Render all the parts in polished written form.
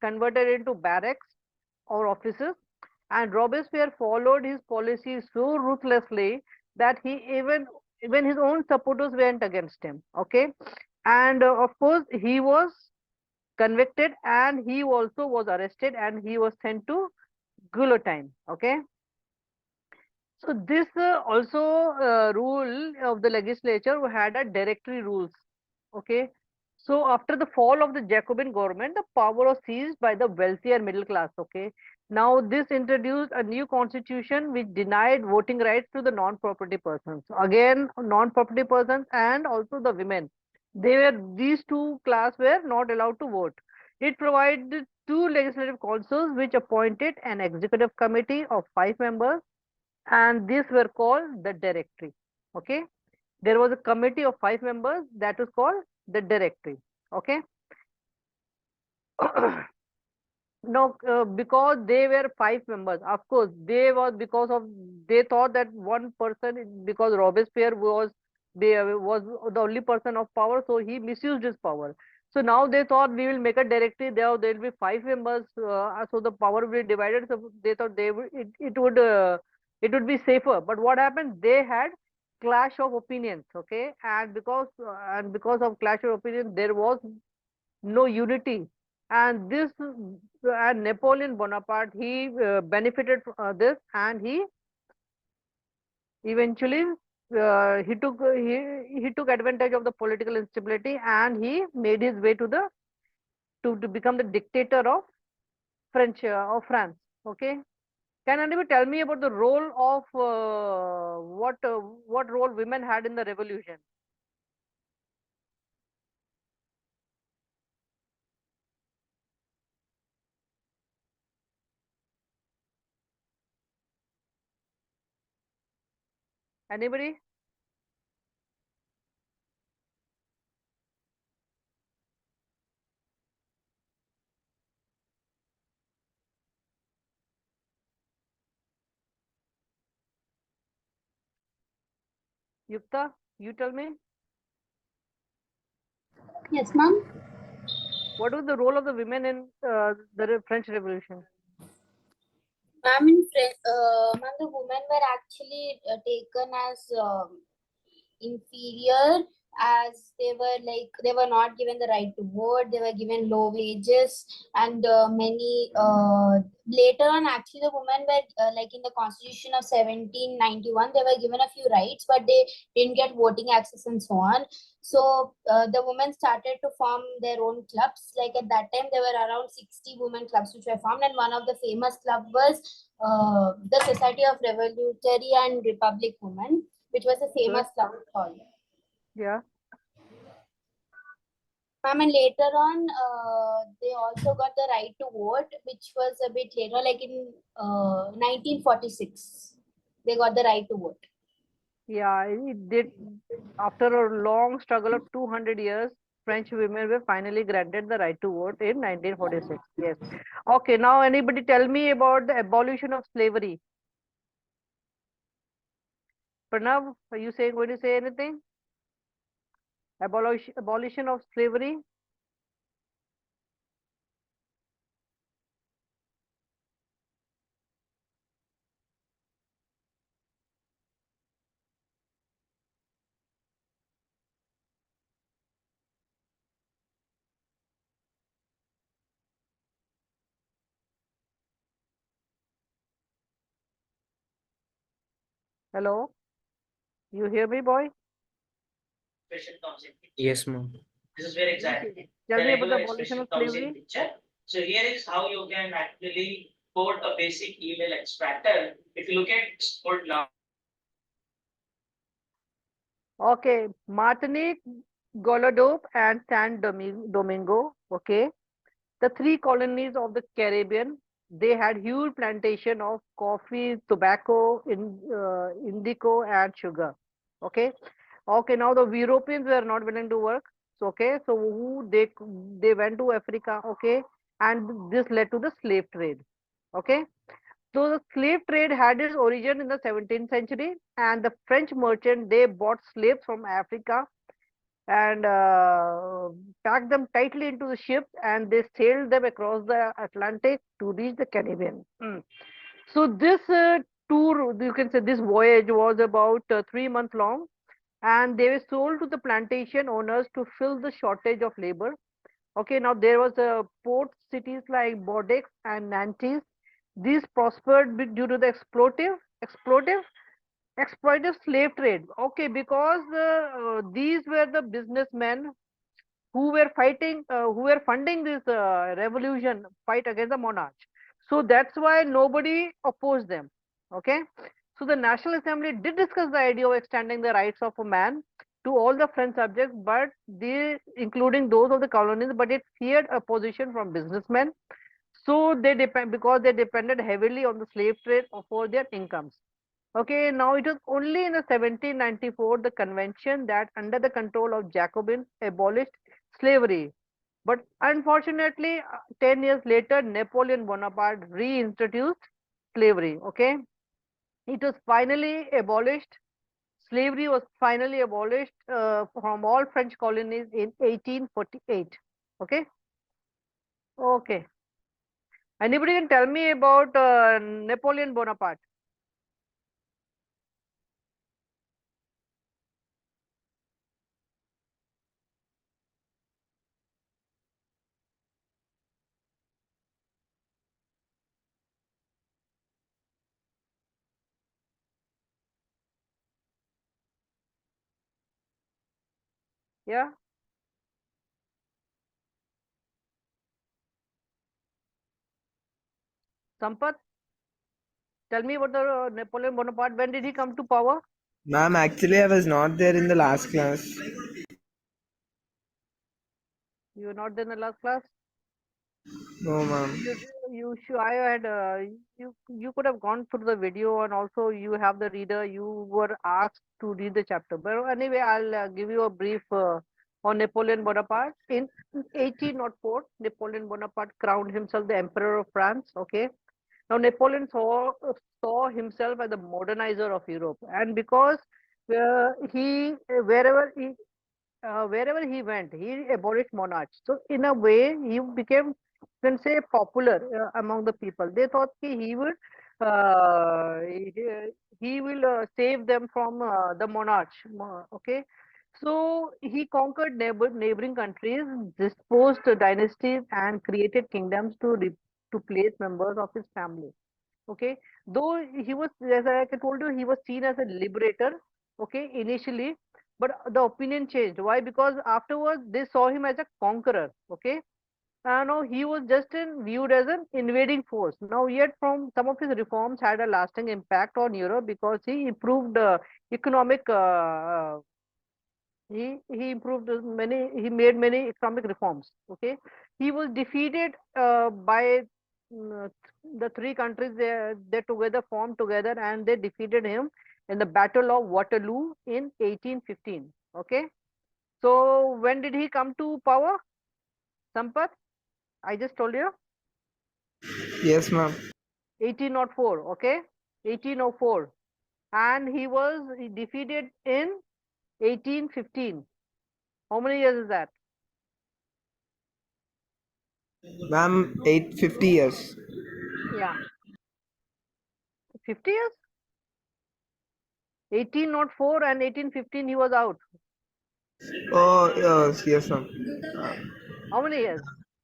converted into barracks or offices, and Robespierre followed his policy so ruthlessly that he even his own supporters went against him. Okay, and of course he was convicted, and he also was arrested, and he was sent to guillotine. Okay, so this also rule of the legislature had a directory rules. Okay, so after the fall of the Jacobin government, the power was seized by the wealthy and middle class. Okay, now this introduced a new constitution which denied voting rights to the non-property persons. Again, non-property persons and also the women. These two class were not allowed to vote. It provided two legislative councils which appointed an executive committee of 5 members, and these were called the directory. Okay, there was a committee of 5 members that was called the directory. Okay. No, because they were 5 members, of course they was because of they thought that one person, because Robespierre was the only person of power, so he misused his power. So now they thought we will make a directory, there will be 5 members, so the power will be divided. So they thought it would be safer. But what happened, they had clash of opinions. Okay, and because of clash of opinions there was no unity, and this and Napoleon Bonaparte, he benefited from this, and he eventually he took advantage of the political instability, and he made his way to the to become the dictator of France. Okay, can anybody tell me about the role of what role women had in the revolution? Anybody? Yukta, you tell me. Yes, ma'am. What was the role of the women in the French Revolution? Ma'am, ma'am, the women were actually taken as inferior, as they were not given the right to vote. They were given low wages, and many later on, actually the women were like in the constitution of 1791, they were given a few rights, but they didn't get voting access and so on. So the women started to form their own clubs. Like at that time there were around 60 women clubs which were formed, and one of the famous club was the Society of Revolutionary and Republic Women, which was a famous club called. Yeah. Ma'am, and later on, they also got the right to vote, which was a bit later, like in 1946. They got the right to vote. Yeah, it did. After a long struggle of 200 years, French women were finally granted the right to vote in 1946. Yes. Okay, now anybody tell me about the abolition of slavery? Pranav, are you going to say anything? Abolition of slavery? Hello? You hear me, boy? Yes, ma'am. This is where exactly Tell the me about the regular abolition expression of comes in slavery. picture. So here is how you can actually code a basic email extractor. If you look at code now. Okay, Martinique, Guadeloupe, and Domingo. Okay, the three colonies of the Caribbean. They had huge plantation of coffee, tobacco, indigo, and sugar. Okay, okay. Now the Europeans were not willing to work. So okay, so they went to Africa. Okay, and this led to the slave trade. Okay, so the slave trade had its origin in the 17th century, and the French merchant, they bought slaves from Africa and packed them tightly into the ship, and they sailed them across the Atlantic to reach the Caribbean. So this tour, you can say this voyage was about 3 months long, and they were sold to the plantation owners to fill the shortage of labor. Okay, now there was port cities like Bordeaux and Nantes. These prospered due to the exploitive slave trade. Okay, because these were the businessmen who were fighting, who were funding this revolution fight against the monarch. So that's why nobody opposed them. Okay, so the National Assembly did discuss the idea of extending the rights of a man to all the French subjects, but they, including those of the colonies, but it feared opposition from businessmen. So they depend because they depended heavily on the slave trade for their incomes. Okay, now it was only in the 1794 the convention that under the control of Jacobins abolished slavery. But unfortunately, 10 years later, Napoleon Bonaparte reintroduced slavery. Okay, it was finally abolished. Slavery was finally abolished from all French colonies in 1848. Okay, okay. Anybody can tell me about Napoleon Bonaparte? Yeah, Sampath, tell me about the Napoleon Bonaparte. When did he come to power? Ma'am, actually, I was not there in the last class. You were not there in the last class. No, ma'am. You should. I had you could have gone through the video, and also you have the reader. You were asked to read the chapter. But anyway, I'll give you a brief on Napoleon Bonaparte. In 1804, Napoleon Bonaparte crowned himself the Emperor of France. Okay. Now Napoleon saw himself as the modernizer of Europe, and because he wherever he wherever he went, he abolished monarchs. So in a way, he became, you can say, popular among the people. They thought he would, he will save them from the monarch. Okay, so he conquered neighboring countries, disposed dynasties, and created kingdoms to place members of his family. Okay, though he was, as I told you, he was seen as a liberator, okay, initially, but the opinion changed. Why? Because afterwards they saw him as a conqueror. Okay, now he was just viewed as an invading force. Now yet from some of his reforms had a lasting impact on Europe because he improved economic he improved many, he made many economic reforms. Okay, he was defeated by mm, the three countries. They together formed together, and they defeated him in the Battle of Waterloo in 1815. Okay, so when did he come to power, Sampath? I just told you, Yes, ma'am. 1804. Okay, 1804, and he was defeated in 1815. How many years is that? Ma'am, 850 years. Yeah, 50 years. 1804 and 1815 he was out. Oh, yes, ma'am. How many years?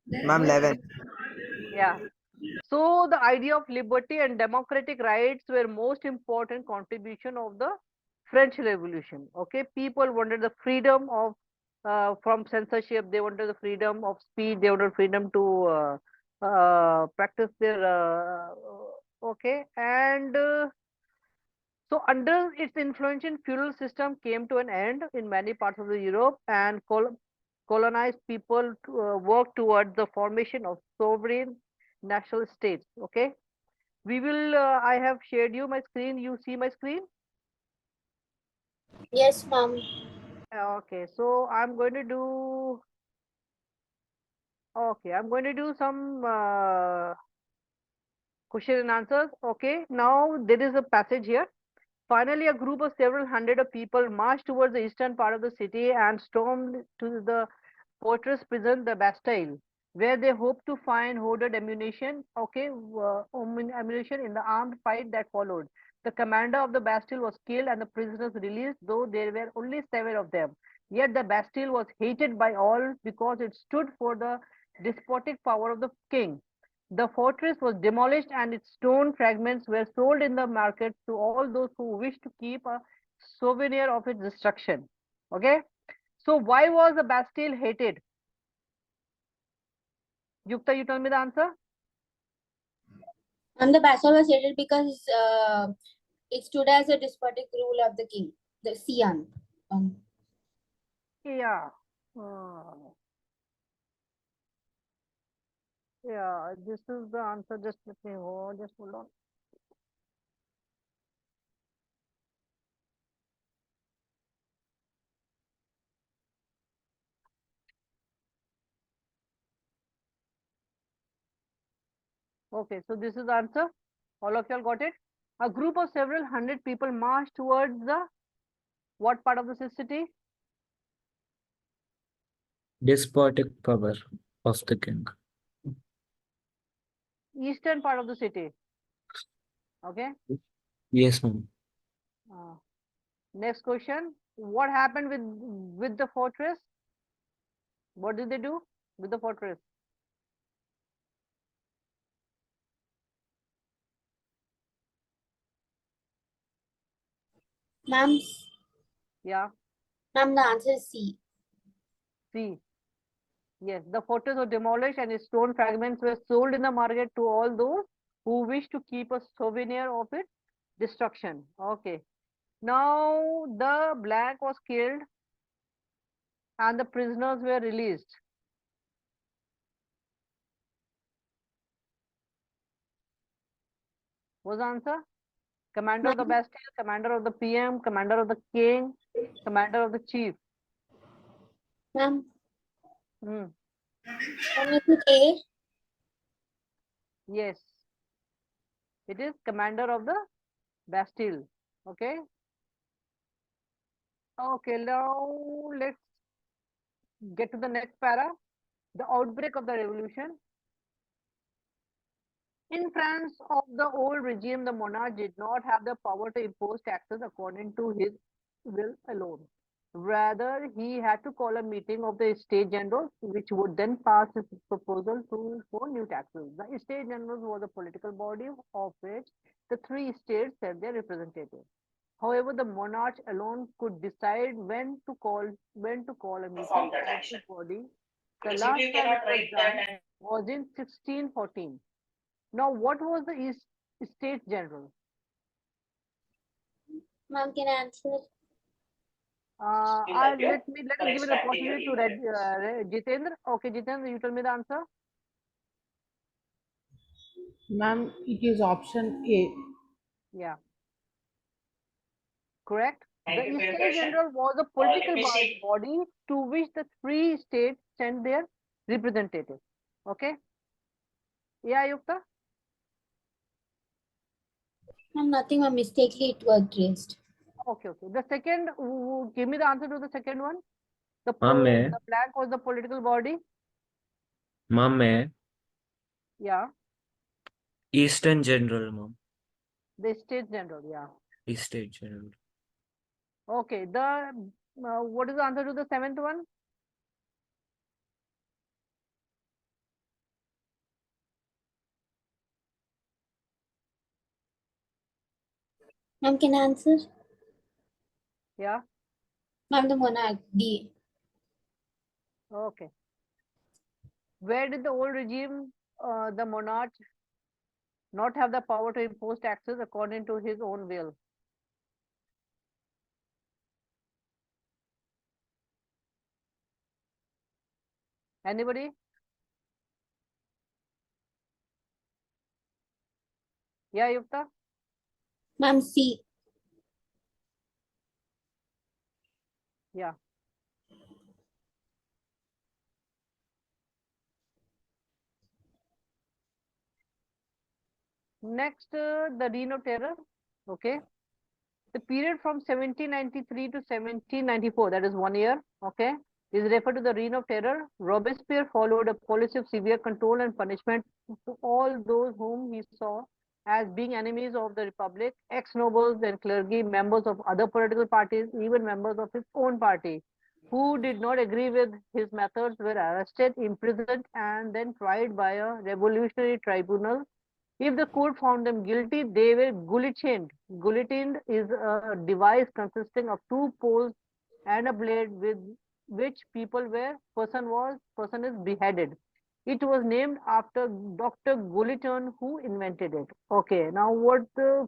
Ma'am, 11. Yeah. So the idea of liberty and democratic rights were most important contribution of the French Revolution. Okay, people wanted the freedom of from censorship. They wanted the freedom of speech. They wanted freedom to practice their okay, and so under its influence, feudal system came to an end in many parts of the Europe, and colonized people worked towards the formation of sovereign national states. Okay, we will. I have shared you my screen. You see my screen. Yes, ma'am. Okay, so I'm going to do. Okay, I'm going to do some question and answers. Okay, now there is a passage here. Finally, a group of several hundred of people marched towards the eastern part of the city and stormed to the fortress prison, the Bastille, where they hoped to find hoarded ammunition, ammunition in the armed fight that followed. The commander of the Bastille was killed and the prisoners released, though there were only 7 of them. Yet the Bastille was hated by all because it stood for the despotic power of the king. The fortress was demolished and its stone fragments were sold in the market to all those who wished to keep a souvenir of its destruction. Okay, so why was the Bastille hated? Yukta, you tell me the answer. And the Bastille was hated because it stood as a despotic rule of the king, the Sian. Yeah. Yeah, this is the answer. Just let me hold. Just hold on. Okay, so this is the answer. All of y'all got it. A group of several hundred people marched towards the what part of the city? Despotic power of the king. Eastern part of the city. Okay. Yes, ma'am. Next question. What happened with the fortress? What did they do with the fortress? Ma'am, Yeah. ma'am, the answer is C. C. Yes, the fortress was demolished and its stone fragments were sold in the market to all those who wish to keep a souvenir of its destruction. Okay. Now the black was killed and the prisoners were released. What's the answer? Commander of the Bastille, commander of the PM, commander of the king, commander of the chief. Ma'am, Hmm. ma'am, is it A? Yes. It is commander of the Bastille. Okay. Okay, now let's get to the next para. The outbreak of the revolution. In France of the old regime, the monarch did not have the power to impose taxes according to his will alone. Rather, he had to call a meeting of the State Generals, which would then pass his proposal for new taxes. The State Generals was a political body of which the 3 states had their representatives. However, the monarch alone could decide when to call a meeting Perform that of action. this body. The Okay, last simply you time it cannot was write that done and was in 1614. Now, what was the States General? Ma'am, can I answer? in that your Let for me give it an extracting your opportunity to inheritance. Jitendra. Okay, Jitendra, you tell me the answer. Ma'am, it is option A. Yeah, correct. Thank you The for your States question. General was a Let political me see. body to which the 3 states sent their representatives. Okay. Yeah, Yukta. Ma'am, nothing, ma'am. Mistakenly it was raised. Okay, okay. The second, give me the answer to the second one. The Ma'am, blank was the political body. ma'am, Yeah, Eastern General, ma'am. the States General. Yeah. Eastern General. Okay. The what is the answer to the 7th one? Ma'am, can I answer? Yeah. Ma'am, the monarch, D. Okay. Where did the old regime, the monarch, not have the power to impose taxes according to his own will? Anybody? Yeah, Yukta? Ma'am, C. Yeah. Next, the Reign of Terror. Okay. The period from 1793 to 1794, that is 1 year, okay, is referred to the Reign of Terror. Robespierre followed a policy of severe control and punishment to all those whom he saw as being enemies of the Republic, ex-nobles and clergy, members of other political parties, even members of his own party, who did not agree with his methods were arrested, imprisoned, and then tried by a revolutionary tribunal. If the court found them guilty, they were guillotined. Guillotined is a device consisting of two poles and a blade with which person is beheaded. It was named after Dr. Guillotin, who invented it. Okay, now what the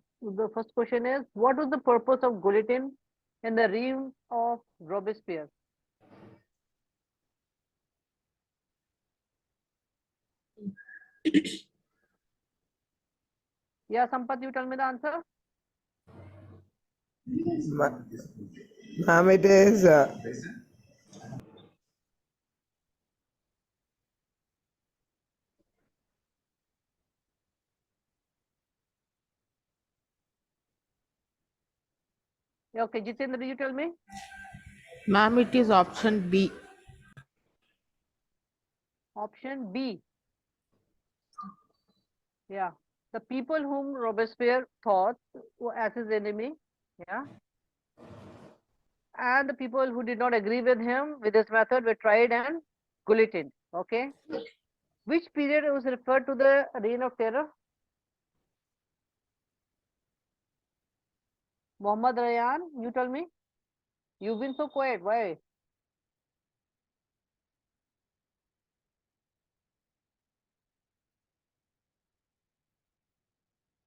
first question is, what was the purpose of guillotine in the reign of Robespierre? Yeah, Sampath, you tell me the answer. Ma'am, it is Okay, Jitendra, you tell me. Ma'am, it is option B. Option B. Yeah, the people whom Robespierre thought as his enemy, yeah, and the people who did not agree with him with his method were tried and guillotined. Okay, which period was referred to the Reign of Terror? Mohammad Rayan, you tell me. You've been so quiet. Why?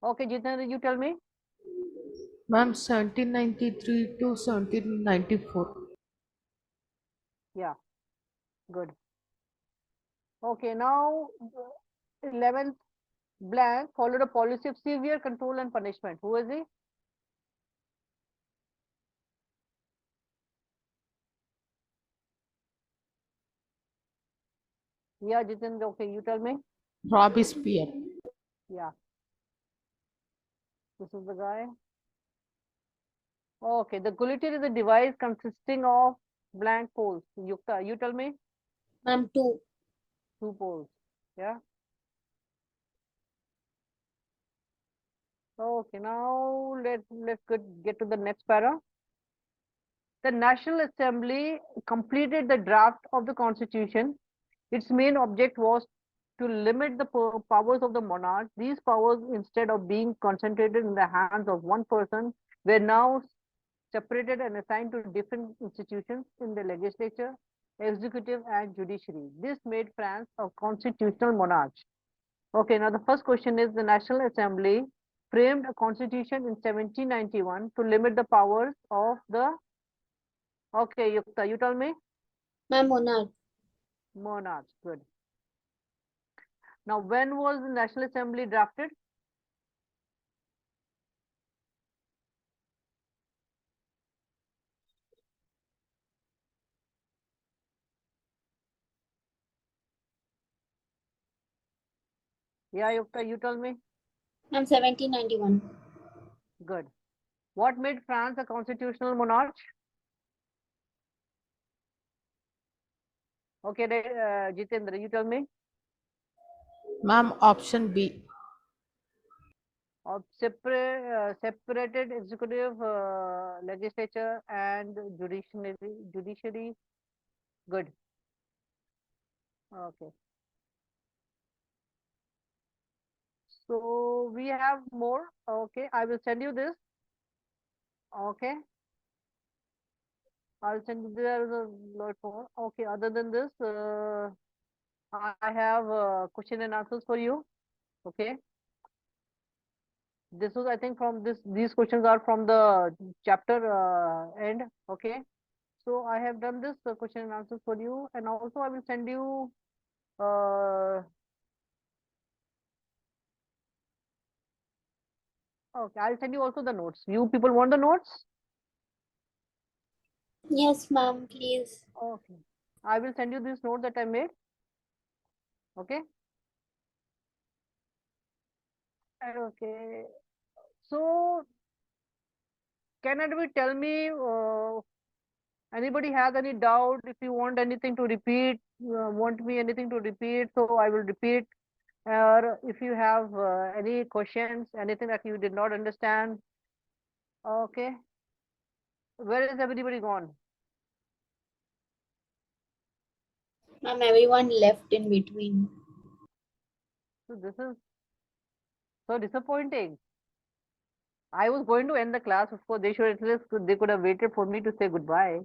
Okay, Jitendra, you tell me. Ma'am, 1793 to 1794. Yeah, good. Okay, now 11th blank followed a policy of severe control and punishment. Who is he? Yeah, Jitendra, okay, you tell me. Robespierre. Yeah, this is the guy. Okay, the guillotine is a device consisting of blank poles. Yukta, you tell me. Ma'am, 2. Two poles. Yeah. Okay, now let's get to the next para. The National Assembly completed the draft of the Constitution. Its main object was to limit the powers of the monarch. These powers, instead of being concentrated in the hands of one person, were now separated and assigned to different institutions in the legislature, executive, and judiciary. This made France a constitutional monarch. Okay, now the first question is, the National Assembly framed a constitution in 1791 to limit the powers of the, okay, Yukta, you tell me. Ma'am, monarch. Monarch, good. Now, when was the National Assembly drafted? Yeah, Yukta, you tell me. Ma'am, 1791. Good. What made France a constitutional monarch? Okay, Jitendra, you tell me. Ma'am, option B. Of separated executive, legislature, and judiciary. Good. Okay. So we have more. Okay, I will send you this. Okay, I'll send you, there is a lot more. Okay, other than this, I have question and answers for you. Okay, this was, I think, from this, these questions are from the chapter end. Okay, so I have done this question and answers for you, and also I will send you okay, I'll send you also the notes. You people want the notes? Yes, ma'am, please. Okay, I will send you this note that I made. Okay. Okay. So Can anybody tell me, anybody has any doubt? If you want anything to repeat, want me anything to repeat, so I will repeat. Or if you have any questions, anything that you did not understand, okay. Where is everybody gone? Ma'am, everyone left in between. So this is so disappointing. I was going to end the class. Of course, they should at least they could have waited for me to say goodbye.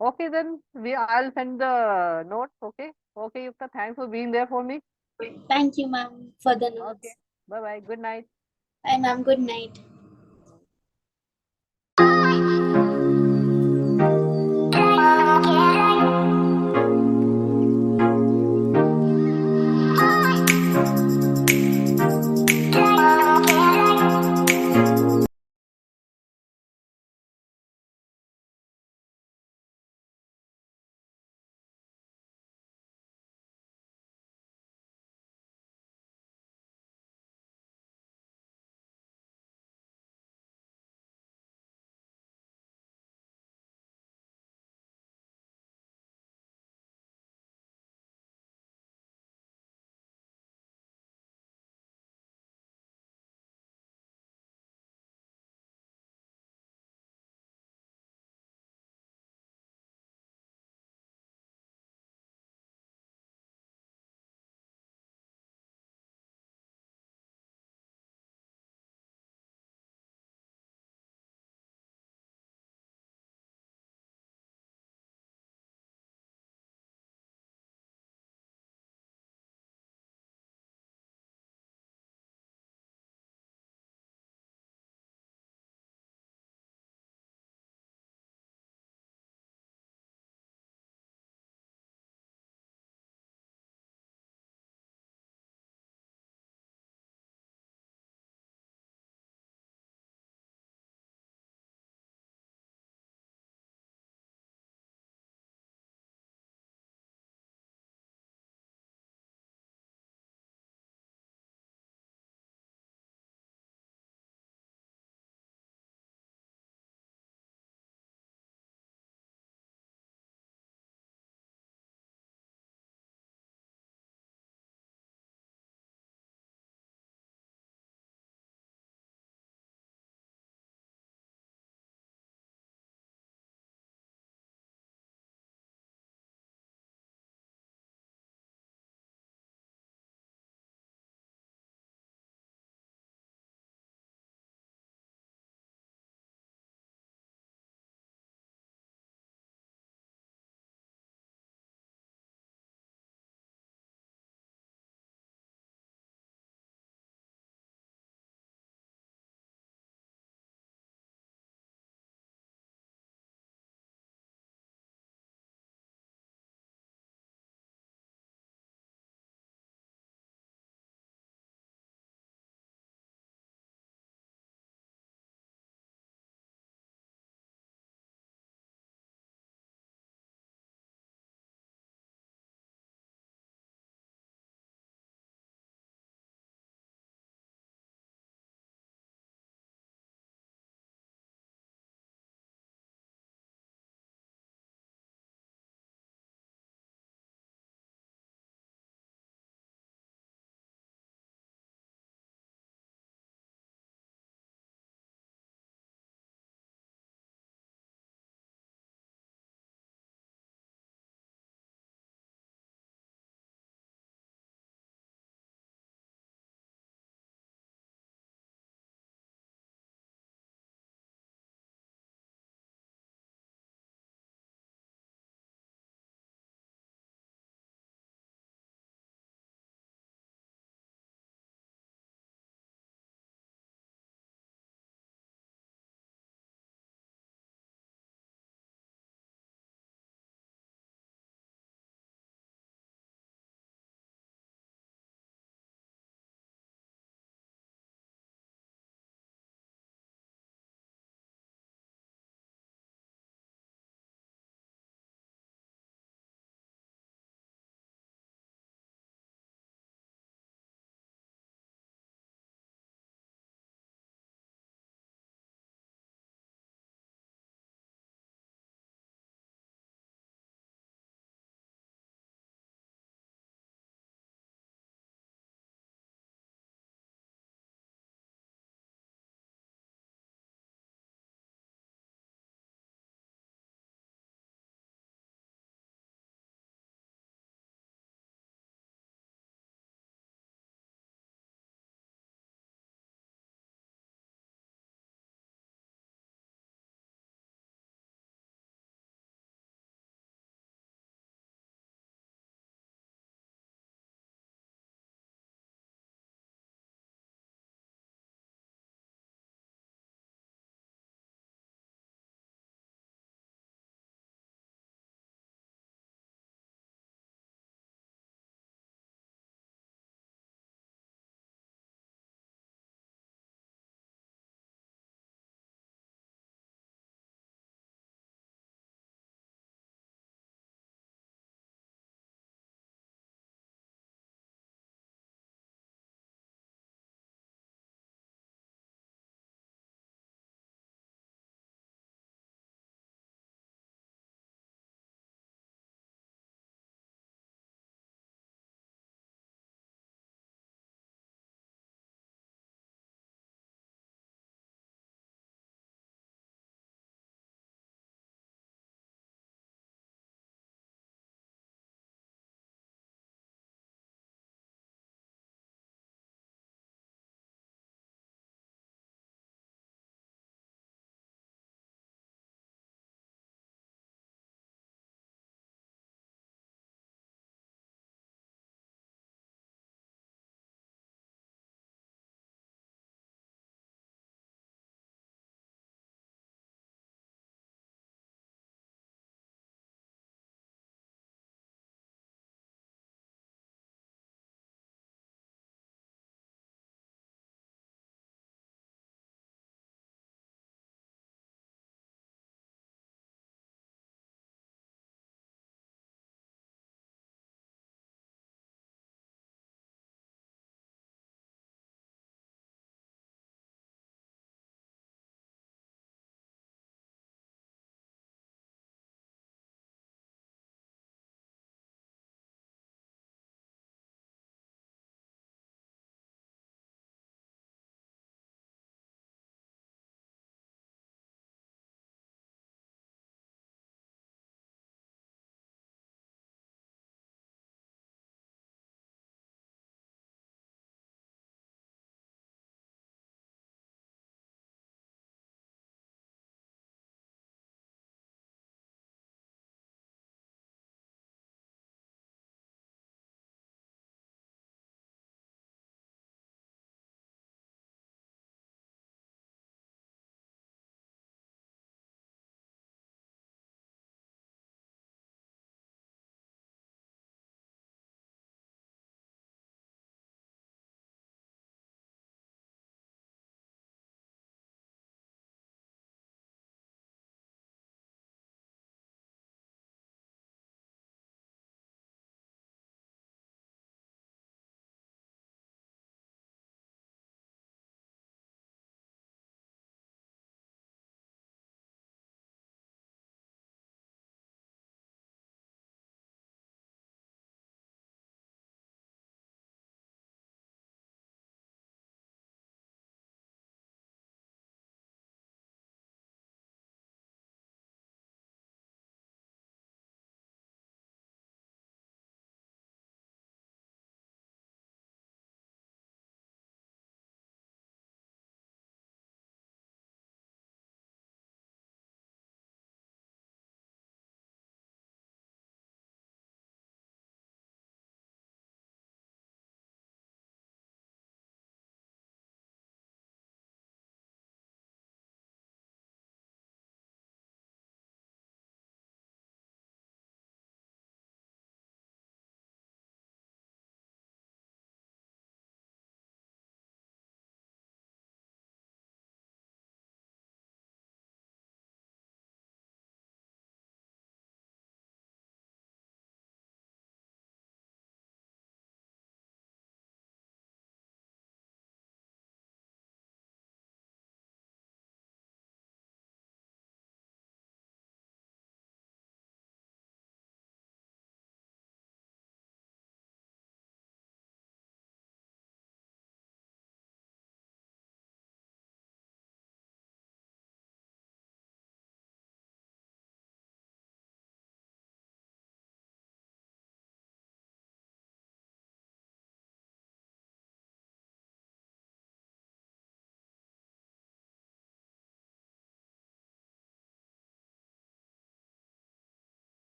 Okay, then I'll send the notes. Okay, okay, Yukta. Thanks for being there for me. Thank you, ma'am, for the Okay, notes. bye bye. Good night. Bye, ma'am. Good night.